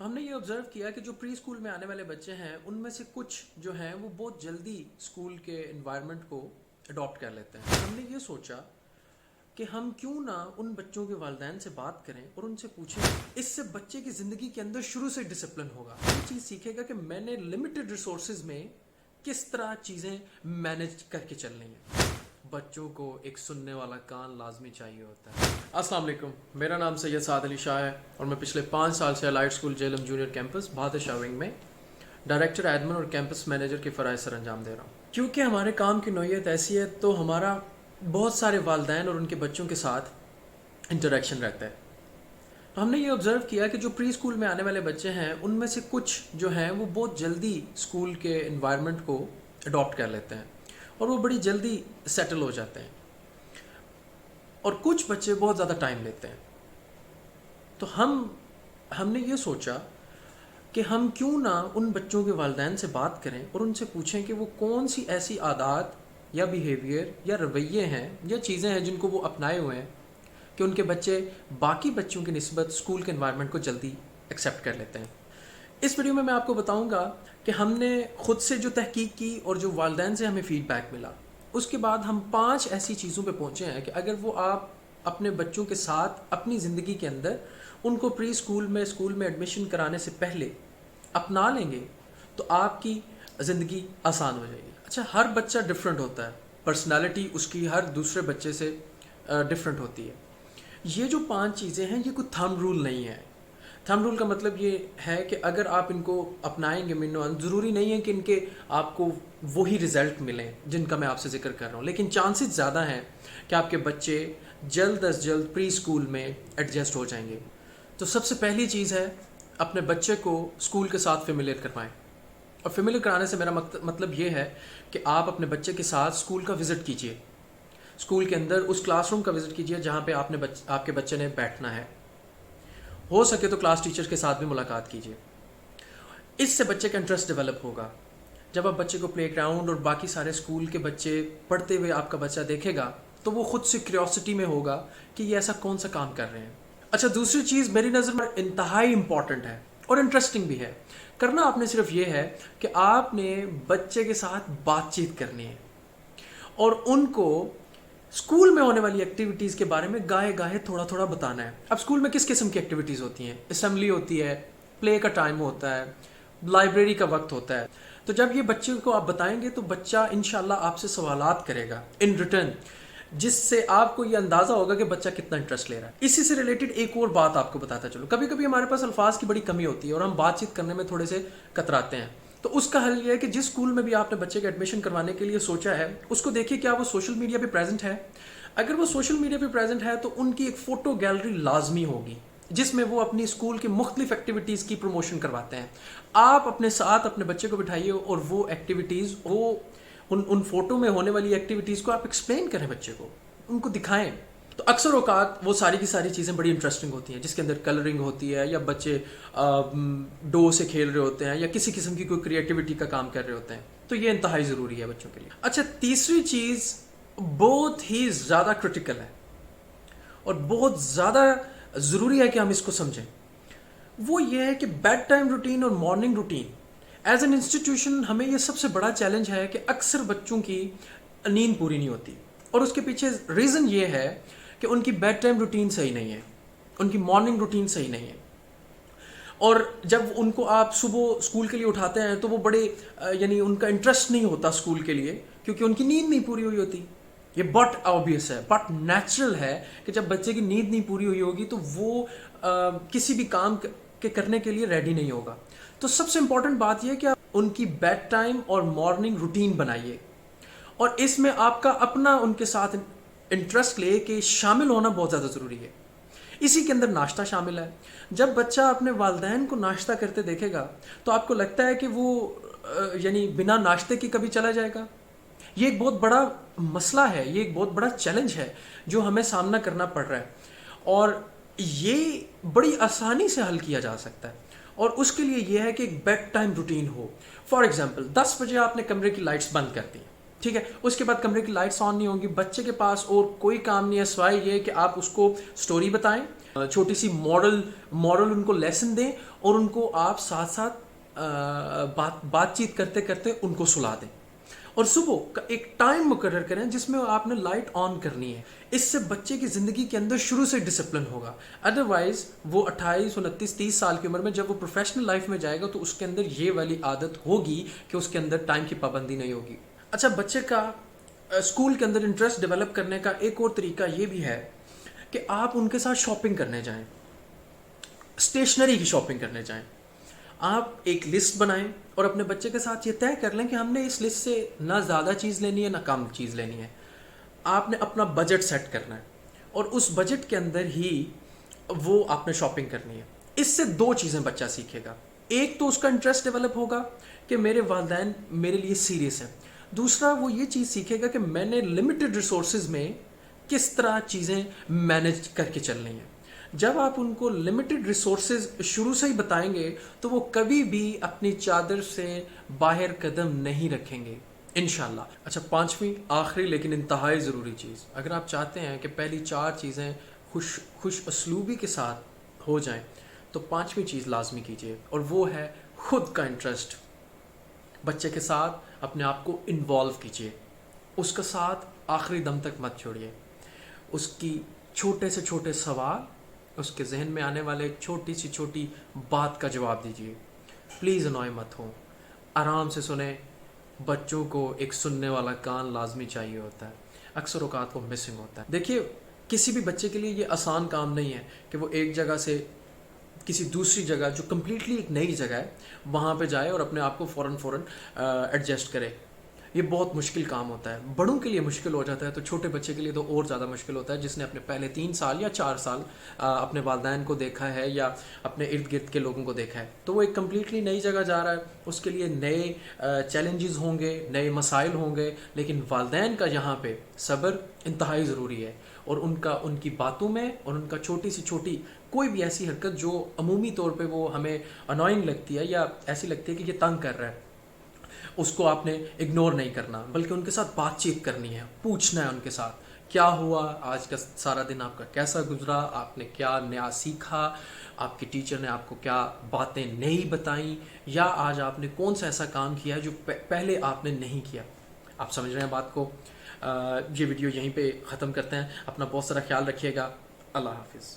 हमने ये ऑब्ज़र्व किया कि जो प्री स्कूल में आने वाले बच्चे हैं उनमें से कुछ जो हैं वो बहुत जल्दी स्कूल के एनवायरनमेंट को अडॉप्ट कर लेते हैं। हमने ये सोचा कि हम क्यों ना उन बच्चों के वालिदैन से बात करें और उनसे पूछें, इससे बच्चे की ज़िंदगी के अंदर शुरू से डिसिप्लिन होगा। ये चीज़ सीखेगा कि मैंने लिमिटेड रिसोर्सेज में किस तरह चीज़ें मैनेज करके चलनी है। बच्चों को एक सुनने वाला कान लाजमी चाहिए होता है। अस्सलाम वालेकुम, मेरा नाम सैयद साद अली शाह है और मैं पिछले 5 साल से allied school Jhelum junior campus Bahadur Shah wing में डायरेक्टर एडमिन और कैंपस मैनेजर के फ़राइज़ सर अंजाम दे रहा हूँ। क्योंकि हमारे काम की नौइयत ऐसी है तो हमारा बहुत सारे वालिदैन और उनके बच्चों के साथ इंटरेक्शन रहता है। तो हमने ये ऑब्ज़र्व किया कि जो प्री स्कूल में आने वाले बच्चे हैं उनमें से कुछ जो हैं वो बहुत जल्दी स्कूल के एनवायरनमेंट को अडॉप्ट कर लेते हैं और वो बड़ी जल्दी सेटल हो जाते हैं, और कुछ बच्चे बहुत ज़्यादा टाइम लेते हैं। तो हमने ये सोचा कि हम क्यों ना उन बच्चों के वालिदैन से बात करें और उनसे पूछें कि वो कौन सी ऐसी आदत या बिहेवियर या रवैये हैं या चीज़ें हैं जिनको वो अपनाए हुए हैं कि उनके बच्चे बाकी बच्चों की निस्बत स्कूल के एनवायरनमेंट को जल्दी एक्सेप्ट कर लेते हैं। इस वीडियो में मैं आपको बताऊंगा कि हमने ख़ुद से जो तहकीक की और जो वालिदैन से हमें फ़ीडबैक मिला, उसके बाद हम 5 ऐसी चीज़ों पे पहुँचे हैं कि अगर वो आप अपने बच्चों के साथ अपनी ज़िंदगी के अंदर उनको प्री स्कूल में एडमिशन कराने से पहले अपना लेंगे तो आपकी ज़िंदगी आसान हो जाएगी। अच्छा, हर बच्चा डिफरेंट होता है, पर्सनालिटी उसकी हर दूसरे बच्चे से डिफरेंट होती है। ये जो 5 चीज़ें हैं ये कोई थंब रूल नहीं है। थंब रूल का मतलब ये है कि अगर आप इनको अपनाएंगे ज़रूरी नहीं है कि इनके आपको वही रिज़ल्ट मिलें जिनका मैं आपसे जिक्र कर रहा हूँ, लेकिन चांसेस ज़्यादा हैं कि आपके बच्चे जल्द अज जल्द प्री स्कूल में एडजस्ट हो जाएंगे। तो सबसे पहली चीज़ है, अपने बच्चे को स्कूल के साथ फेमिलियर करवाएं। और फेमिलियर कराने से मेरा मतलब ये है कि आप अपने बच्चे के साथ स्कूल का विज़िट कीजिए, स्कूल के अंदर उस क्लासरूम का विज़िट कीजिए जहाँ पे आपके बच्चे ने बैठना है। हो सके तो क्लास टीचर के साथ भी मुलाकात कीजिए। इससे बच्चे का इंटरेस्ट डेवलप होगा। जब आप बच्चे को प्लेग्राउंड और बाकी सारे स्कूल के बच्चे पढ़ते हुए आपका बच्चा देखेगा तो वो खुद से क्यूरियोसिटी में होगा कि ये ऐसा कौन सा काम कर रहे हैं। अच्छा, दूसरी चीज़ मेरी नज़र में इंतहाई इम्पॉर्टेंट है और इंटरेस्टिंग भी है। करना आपने सिर्फ ये है कि आपने बच्चे के साथ बातचीत करनी है और उनको स्कूल में होने वाली एक्टिविटीज़ के बारे में गाहे थोड़ा थोड़ा बताना है। अब स्कूल में किस किस्म की एक्टिविटीज़ होती हैं? असेंबली होती है, प्ले का टाइम होता है, लाइब्रेरी का वक्त होता है। तो जब ये बच्चे को आप बताएंगे तो बच्चा इंशाल्लाह आपसे सवालात करेगा इन रिटर्न, जिससे आपको ये अंदाज़ा होगा कि बच्चा कितना इंटरेस्ट ले रहा है। इसी से रिलेटेड एक और बात आपको बताता चलो, कभी कभी हमारे पास अल्फाज की बड़ी कमी होती है और हम बातचीत करने में थोड़े से कतराते हैं। तो उसका हल ये है कि जिस स्कूल में भी आपने बच्चे का एडमिशन करवाने के लिए सोचा है उसको देखिए क्या वो सोशल मीडिया पे प्रेजेंट है। अगर वो सोशल मीडिया पे प्रेजेंट है तो उनकी एक फ़ोटो गैलरी लाजमी होगी जिसमें वो अपनी स्कूल की मुख्तलिफ एक्टिविटीज़ की प्रमोशन करवाते हैं। आप अपने साथ अपने बच्चे को बिठाइए और वो एक्टिविटीज़ उन फोटो में होने वाली एक्टिविटीज़ को आप एक्सप्लेन करें बच्चे को, उनको दिखाएं। तो अक्सर औकात वो सारी की सारी चीज़ें बड़ी इंटरेस्टिंग होती हैं जिसके अंदर कलरिंग होती है या बच्चे डो से खेल रहे होते हैं या किसी किस्म की कोई क्रिएटिविटी का काम कर रहे होते हैं। तो ये इंतहाई ज़रूरी है बच्चों के लिए। अच्छा, तीसरी चीज़ बहुत ही ज़्यादा क्रिटिकल है और बहुत ज़्यादा ज़रूरी है कि हम इसको समझें। वो ये है कि बेड टाइम रूटीन और morning routine as an institution हमें ये सबसे बड़ा चैलेंज है कि अक्सर बच्चों की नींद पूरी नहीं होती और उसके पीछे रीज़न ये है कि उनकी बेड टाइम रूटीन सही नहीं है, उनकी मॉर्निंग रूटीन सही नहीं है। और जब उनको आप सुबह स्कूल के लिए उठाते हैं तो वो बड़े यानी उनका इंटरेस्ट नहीं होता स्कूल के लिए क्योंकि उनकी नींद नहीं पूरी हुई होती। ये बट ऑब्वियस है, बट नेचुरल है कि जब बच्चे की नींद नहीं पूरी हुई होगी तो वो किसी भी काम के करने के लिए रेडी नहीं होगा। तो सबसे इंपॉर्टेंट बात यह है कि आप उनकी बेड टाइम और मॉर्निंग रूटीन बनाइए और इसमें आपका अपना उनके साथ इंटरेस्ट ले के शामिल होना बहुत ज़्यादा ज़रूरी है। इसी के अंदर नाश्ता शामिल है। जब बच्चा अपने वालिदैन को नाश्ता करते देखेगा तो आपको लगता है कि वो यानी बिना नाश्ते के कभी चला जाएगा? ये एक बहुत बड़ा मसला है, ये एक बहुत बड़ा चैलेंज है जो हमें सामना करना पड़ रहा है और ये बड़ी आसानी से हल किया जा सकता है। और उसके लिए ये है कि एक बेड टाइम रूटीन हो। फॉर एग्जाम्पल 10 बजे आपने कमरे की लाइट्स बंद कर दी, ठीक है, उसके बाद कमरे की लाइट्स ऑन नहीं होंगी, बच्चे के पास और कोई काम नहीं है सिवाय ये कि आप उसको स्टोरी बताएं چھوٹی سی مورل ان کو لیسن دیں اور ان کو آپ ساتھ ساتھ بات چیت کرتے کرتے ان کو سلا دیں. اور صبح کا ایک ٹائم مقرر کریں جس میں آپ نے لائٹ آن کرنی ہے. اس سے بچے کی زندگی کے اندر شروع سے ڈسپلن ہوگا. ادروائز وہ 28 29 30 سال کی عمر میں جب وہ پروفیشنل لائف میں جائے گا تو اس کے اندر یہ والی عادت ہوگی کہ اس کے اندر ٹائم کی پابندی نہیں ہوگی. اچھا، بچے کا اسکول کے اندر انٹرسٹ ڈیولپ کرنے کا ایک اور طریقہ یہ بھی ہے کہ آپ ان کے ساتھ شاپنگ کرنے جائیں، اسٹیشنری کی شاپنگ کرنے جائیں. آپ ایک لسٹ بنائیں اور اپنے بچے کے ساتھ یہ طے کر لیں کہ ہم نے اس لسٹ سے نہ زیادہ چیز لینی ہے نہ کم چیز لینی ہے. آپ نے اپنا بجٹ سیٹ کرنا ہے اور اس بجٹ کے اندر ہی وہ آپ نے شاپنگ کرنی ہے. اس سے دو چیزیں بچہ سیکھے گا. ایک تو اس کا انٹرسٹ ڈیولپ ہوگا کہ میرے والدین میرے لیے سیریس ہیں. دوسرا وہ یہ چیز سیکھے گا کہ میں نے لمیٹڈ ریسورسز میں کس طرح چیزیں مینج کر کے چلنی ہیں. جب آپ ان کو لمیٹڈ ریسورسز شروع سے ہی بتائیں گے تو وہ کبھی بھی اپنی چادر سے باہر قدم نہیں رکھیں گے انشاءاللہ. اچھا، پانچویں آخری لیکن انتہائی ضروری چیز، اگر آپ چاہتے ہیں کہ پہلی 4 چیزیں خوش اسلوبی کے ساتھ ہو جائیں تو پانچویں چیز لازمی کیجیے اور وہ ہے خود کا انٹرسٹ. بچے کے ساتھ اپنے آپ کو انوالو کیجیے، اس کا ساتھ آخری دم تک مت چھوڑیے. اس کی چھوٹے سے چھوٹے سوال، اس کے ذہن میں آنے والے چھوٹی سی چھوٹی بات کا جواب دیجیے. پلیز انوائے مت ہوں، آرام سے سنیں. بچوں کو ایک سننے والا کان لازمی چاہیے ہوتا ہے، اکثر اوقات وہ مسنگ ہوتا ہے. دیکھیے، کسی بھی بچے کے لیے یہ آسان کام نہیں ہے کہ وہ ایک جگہ سے کسی دوسری جگہ جو کمپلیٹلی ایک نئی جگہ ہے وہاں پہ جائے اور اپنے آپ کو فوراً ایڈجسٹ کرے. یہ بہت مشکل کام ہوتا ہے. بڑوں کے لیے مشکل ہو جاتا ہے تو چھوٹے بچے کے لیے تو اور زیادہ مشکل ہوتا ہے جس نے اپنے پہلے 3 سال یا 4 سال اپنے والدین کو دیکھا ہے یا اپنے ارد گرد کے لوگوں کو دیکھا ہے. تو وہ ایک کمپلیٹلی نئی جگہ جا رہا ہے، اس کے لیے نئے چیلنجز ہوں گے، نئے مسائل ہوں گے. لیکن والدین کا یہاں پہ صبر انتہائی ضروری ہے اور ان کی باتوں میں اور ان کا چھوٹی سی چھوٹی کوئی بھی ایسی حرکت جو عمومی طور پہ وہ ہمیں انوائنگ لگتی ہے یا ایسی لگتی ہے کہ یہ تنگ کر رہا ہے، اس کو آپ نے اگنور نہیں کرنا بلکہ ان کے ساتھ بات چیت کرنی ہے. پوچھنا ہے ان کے ساتھ کیا ہوا آج کا سارا دن، آپ کا کیسا گزرا، آپ نے کیا نیا سیکھا، آپ کے ٹیچر نے آپ کو کیا باتیں نہیں بتائیں، یا آج آپ نے کون سا ایسا کام کیا جو پہلے آپ نے نہیں کیا. آپ سمجھ رہے ہیں بات کو. یہ ویڈیو یہیں پہ ختم کرتے ہیں. اپنا بہت سارا خیال رکھیے گا. اللہ حافظ.